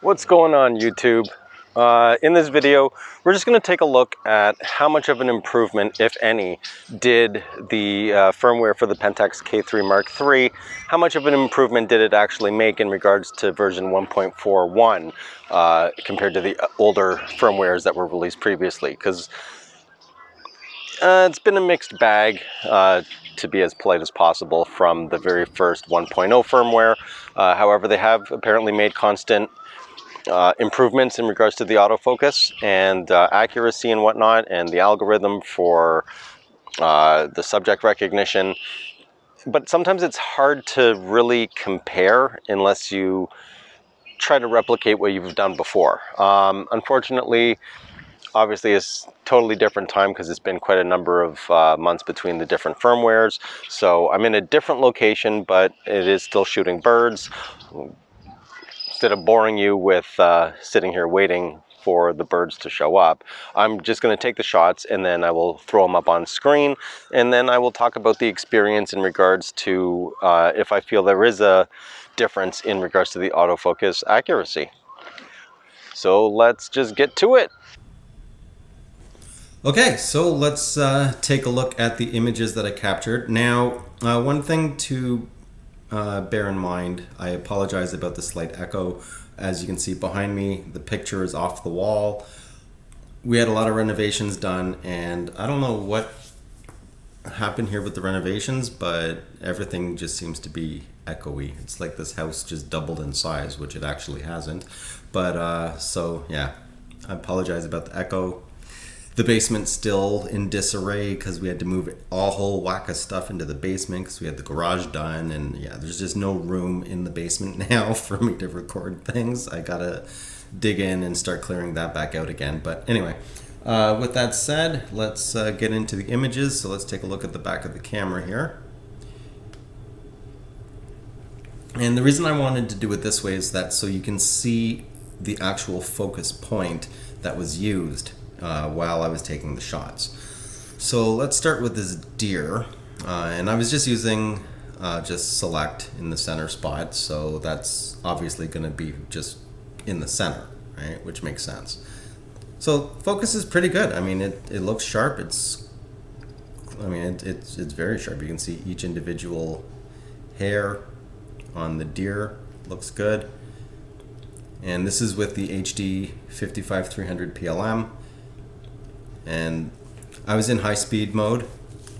What's going on, YouTube? In this video, we're just going to take a look at how much of an improvement, if any, did the firmware for the Pentax K-3 Mark III, how much of an improvement did it actually make in regards to version 1.41 compared to the older firmwares that were released previously? Because it's been a mixed bag, to be as polite as possible, from the very first 1.0 firmware. However, they have apparently made constant improvements in regards to the autofocus and accuracy and whatnot, and the algorithm for the subject recognition. But sometimes it's hard to really compare unless you try to replicate what you've done before. Unfortunately, obviously it's totally different time because it's been quite a number of months between the different firmwares. So I'm in a different location, but it is still shooting birds. Instead of boring you with sitting here waiting for the birds to show up, I'm just going to take the shots and then I will throw them up on screen, and then I will talk about the experience in regards to if I feel there is a difference in regards to the autofocus accuracy. So let's just get to it. Okay, so let's take a look at the images that I captured. Now, one thing to bear in mind, I apologize about the slight echo. As you can see behind me, the picture is off the wall. We had a lot of renovations done, and I don't know what happened here with the renovations, but everything just seems to be echoey. It's like this house just doubled in size, which it actually hasn't. But so yeah, I apologize about the echo. The basement's still in disarray because we had to move a whole whack of stuff into the basement because we had the garage done, and yeah, there's just no room in the basement now for me to record things. I gotta dig in and start clearing that back out again. But anyway, with that said, let's get into the images. So let's take a look at the back of the camera here. And the reason I wanted to do it this way is that so you can see the actual focus point that was used while I was taking the shots. So let's start with this deer, and I was just using just select in the center spot, so that's obviously going to be just in the center, right? Which makes sense. So focus is pretty good. I mean, it looks sharp. It's very sharp. You can see each individual hair on the deer looks good. And this is with the HD 55300 PLM. And I was in high-speed mode,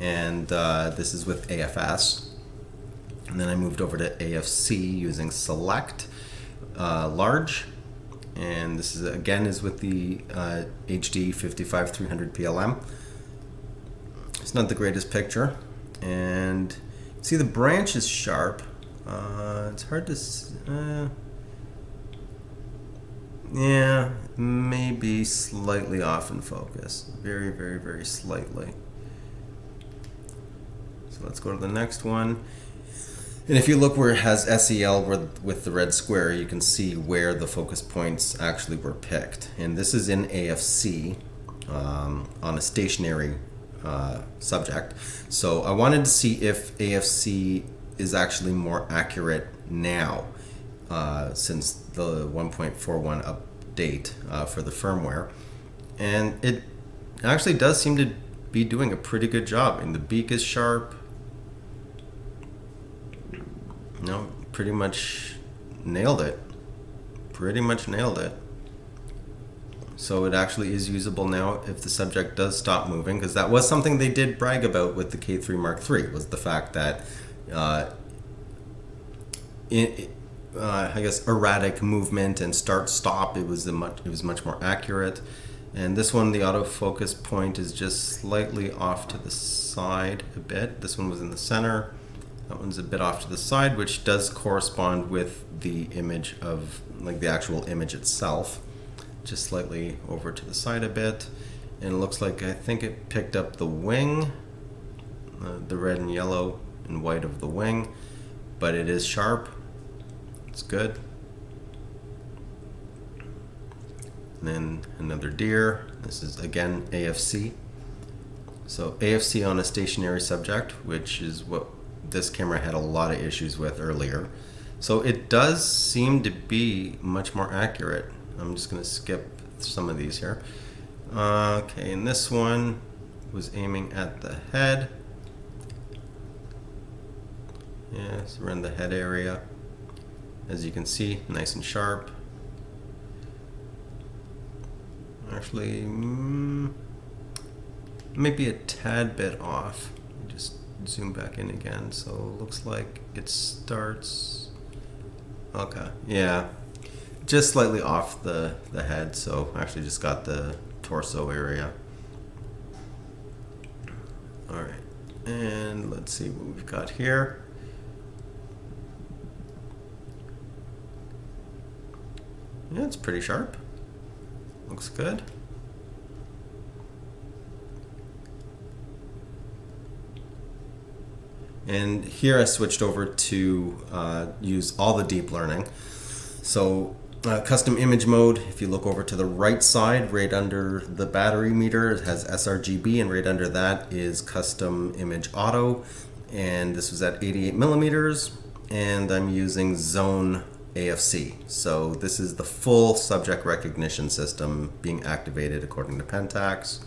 and this is with AFS. And then I moved over to AFC using select large, and this is again is with the HD 55300 PLM. It's not the greatest picture, and see the branch is sharp. It's hard to yeah, maybe slightly off in focus. Very, very, very slightly. So let's go to the next one. And if you look where it has SEL with the red square, you can see where the focus points actually were picked. And this is in AFC on a stationary subject. So I wanted to see if AFC is actually more accurate now. Since the 1.41 update for the firmware, and it actually does seem to be doing a pretty good job. And the beak is sharp. No, pretty much nailed it. So it actually is usable now if the subject does stop moving, because that was something they did brag about with the K3 Mark III, was the fact that I guess erratic movement and start-stop, it was much more accurate. And this one, the autofocus point is just slightly off to the side a bit. This one was in the center. That one's a bit off to the side, which does correspond with the image of, like, the actual image itself. Just slightly over to the side a bit. And it looks like, I think it picked up the wing, the red and yellow and white of the wing, but it is sharp. It's good. And then another deer. This is again AFC. So AFC on a stationary subject, which is what this camera had a lot of issues with earlier. So it does seem to be much more accurate. I'm just going to skip some of these here. Okay, and this one was aiming at the head. Yeah, so we're in the head area. As you can see, nice and sharp. Actually, maybe a tad bit off. Just zoom back in again. So it looks like it starts. Okay, yeah, just slightly off the head. So actually just got the torso area. All right, and let's see what we've got here. Yeah, it's pretty sharp. Looks good. And here I switched over to use all the deep learning. So custom image mode, if you look over to the right side, right under the battery meter, it has sRGB, and right under that is custom image auto. And this was at 88 millimeters, and I'm using zone AFC. So this is the full subject recognition system being activated according to Pentax.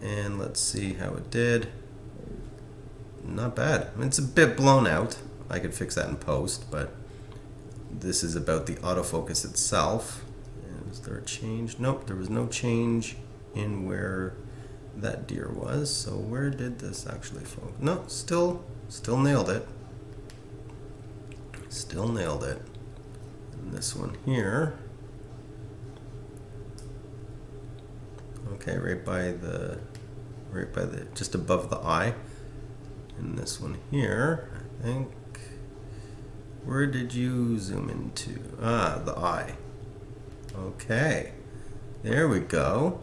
And let's see how it did. Not bad. I mean, it's a bit blown out. I could fix that in post, but this is about the autofocus itself. And is there a change? Nope, there was no change in where that deer was. So where did this actually focus? No, still nailed it. Still nailed it. And this one here. Okay, right by the just above the eye. And this one here, I think. Where did you zoom into? Ah, the eye. Okay. There we go.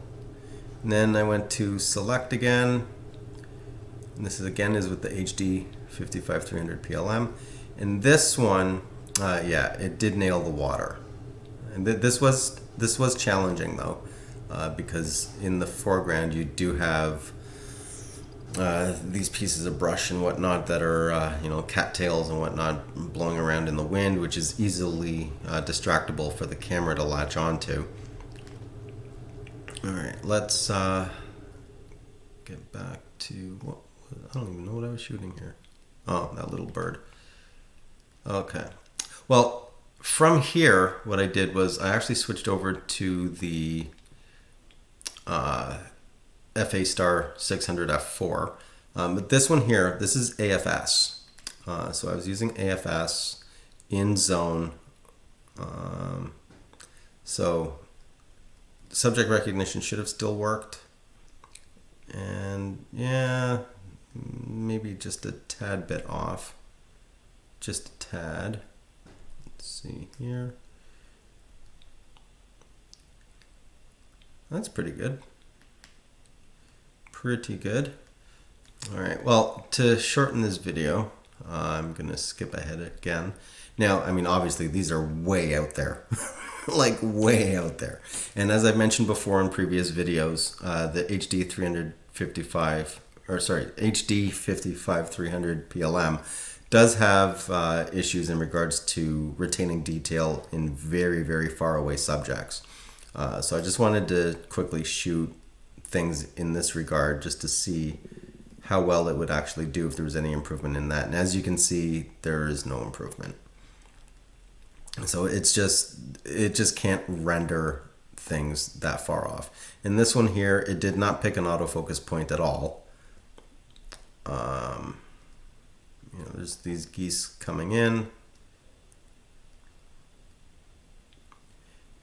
And then I went to select again. And this is again is with the HD 55300 PLM. And this one, yeah, it did nail the water. And this was challenging though, because in the foreground you do have these pieces of brush and whatnot that are, you know, cattails and whatnot blowing around in the wind, which is easily distractible for the camera to latch onto. All right, let's get back to what I don't even know what I was shooting here. Oh, that little bird. Okay. Well, from here, what I did was I actually switched over to the FA Star 600 F4. But this one here, this is AFS. So I was using AFS in zone. So subject recognition should have still worked. And yeah, maybe just a tad bit off. Just a tad. Let's see here. That's pretty good. Pretty good. All right, well, to shorten this video, I'm gonna skip ahead again. Now, I mean, obviously these are way out there, like way out there. And as I've mentioned before in previous videos, the HD 55300 PLM does have issues in regards to retaining detail in very, very far away subjects. So I just wanted to quickly shoot things in this regard just to see how well it would actually do if there was any improvement in that. And as you can see, there is no improvement. So it just can't render things that far off. In this one here, it did not pick an autofocus point at all. You know, there's these geese coming in.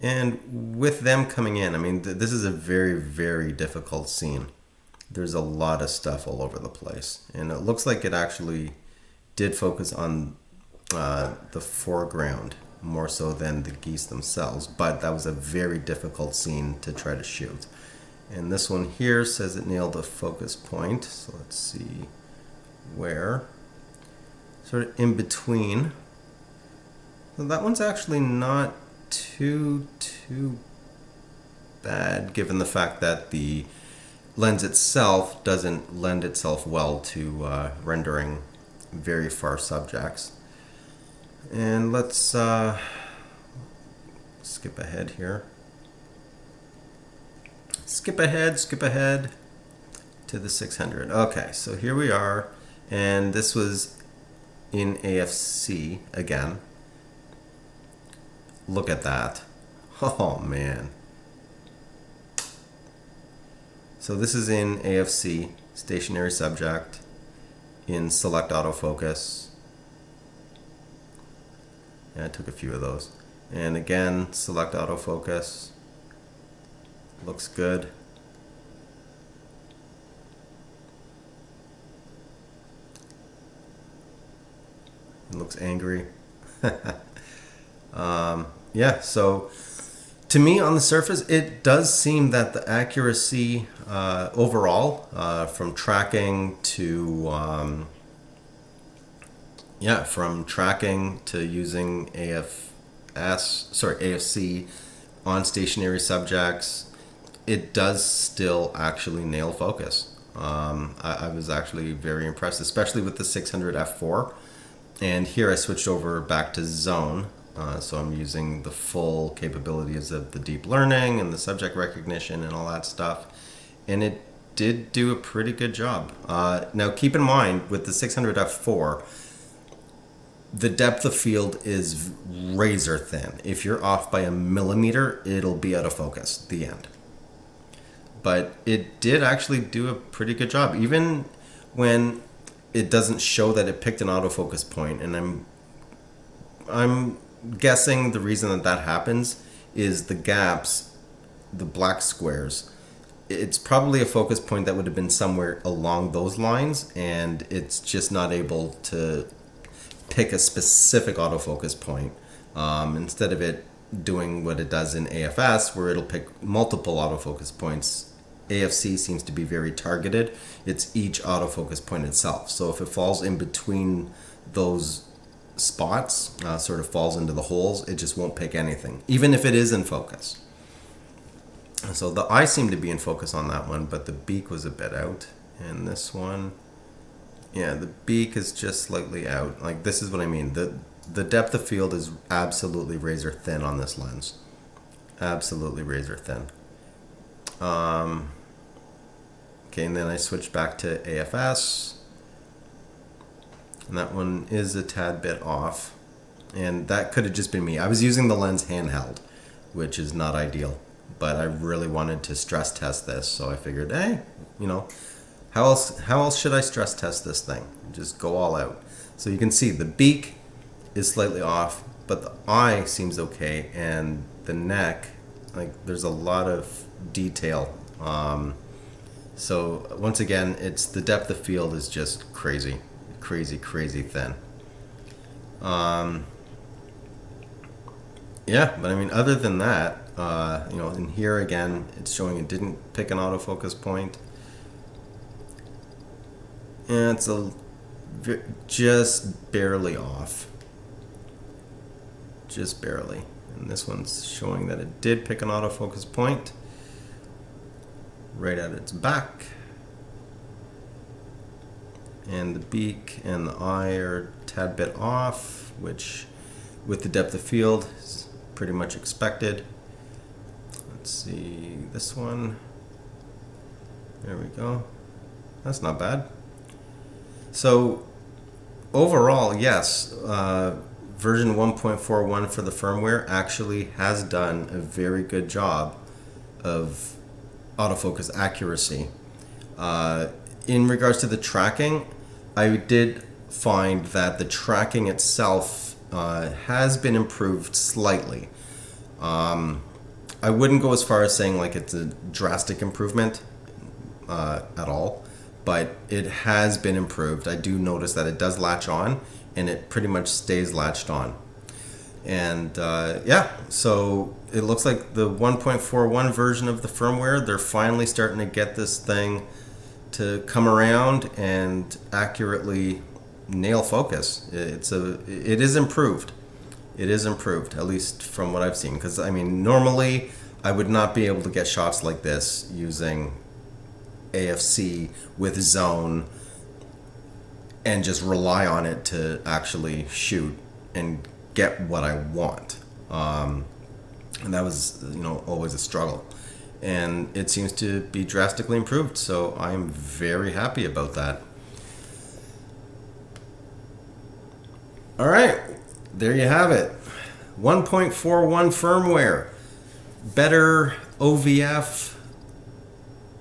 And with them coming in, I mean, this is a very, very difficult scene. There's a lot of stuff all over the place. And it looks like it actually did focus on the foreground more so than the geese themselves. But that was a very difficult scene to try to shoot. And this one here says it nailed a focus point. So let's see where. Sort of in between. So that one's actually not too bad, given the fact that the lens itself doesn't lend itself well to rendering very far subjects. And let's skip ahead here. Skip ahead to the 600. Okay, so here we are, and this was in AFC again. Look at that. Oh man. So this is in AFC, stationary subject, in select autofocus. Yeah, I took a few of those. And again, select autofocus. Looks good. It looks angry. Yeah, so to me on the surface, it does seem that the accuracy overall, from tracking to using AFC on stationary subjects, it does still actually nail focus. I was actually very impressed, especially with the 600 f4. And here I switched over back to zone. So I'm using the full capabilities of the deep learning and the subject recognition and all that stuff. And it did do a pretty good job. Now keep in mind, with the 600 f4, the depth of field is razor thin. If you're off by a millimeter, it'll be out of focus, the end. But it did actually do a pretty good job, even when it doesn't show that it picked an autofocus point. And I'm guessing the reason that happens is the gaps, the black squares. It's probably a focus point that would have been somewhere along those lines, and it's just not able to pick a specific autofocus point. Instead of it doing what it does in AFS, where it'll pick multiple autofocus points, AFC seems to be very targeted. It's each autofocus point itself. So if it falls in between those spots, sort of falls into the holes, it just won't pick anything, even if it is in focus. So the eye seemed to be in focus on that one, but the beak was a bit out. And this one, yeah, the beak is just slightly out. Like, this is what I mean. The depth of field is absolutely razor thin on this lens. Absolutely razor thin. Okay, and then I switched back to AFS. And that one is a tad bit off. And that could have just been me. I was using the lens handheld, which is not ideal. But I really wanted to stress test this, so I figured, hey, how else should I stress test this thing? Just go all out. So you can see the beak is slightly off, but the eye seems okay, and the neck, like, there's a lot of detail. So once again, it's the depth of field is just crazy thin. Yeah, but I mean, other than that, in here again, it's showing it didn't pick an autofocus point. And it's just barely off. Just barely. And this one's showing that it did pick an autofocus point right at its back. And the beak and the eye are a tad bit off, which with the depth of field is pretty much expected. Let's see this one. There we go. That's not bad. So overall, yes, version 1.41 for the firmware actually has done a very good job of autofocus accuracy. In regards to the tracking, I did find that the tracking itself has been improved slightly. I wouldn't go as far as saying like it's a drastic improvement at all, but it has been improved. I do notice that it does latch on, and it pretty much stays latched on. And so it looks like the 1.41 version of the firmware, they're finally starting to get this thing to come around and accurately nail focus. It is improved. It is improved, at least from what I've seen. Because, I mean, normally I would not be able to get shots like this using AFC with zone and just rely on it to actually shoot and get what I want. And that was, always a struggle. And it seems to be drastically improved, so I'm very happy about that. All right, there you have it. 1.41 firmware, better OVF,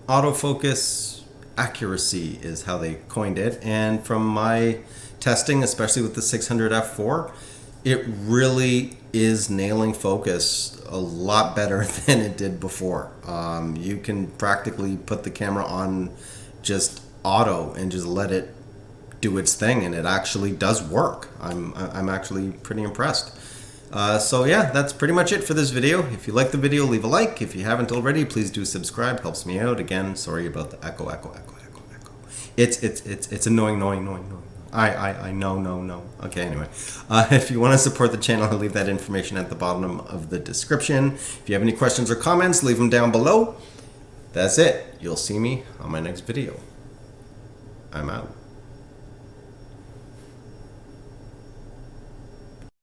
autofocus accuracy is how they coined it. And from my testing, especially with the 600 f4, it really is nailing focus a lot better than it did before. You can practically put the camera on just auto and just let it do its thing, and it actually does work. I'm actually pretty impressed. So yeah, that's pretty much it for this video. If you like the video, leave a like. If you haven't already, please do subscribe. Helps me out. Again, sorry about the echo. It's annoying. I know, no. Okay, anyway. If you want to support the channel, I'll leave that information at the bottom of the description. If you have any questions or comments, leave them down below. That's it. You'll see me on my next video. I'm out.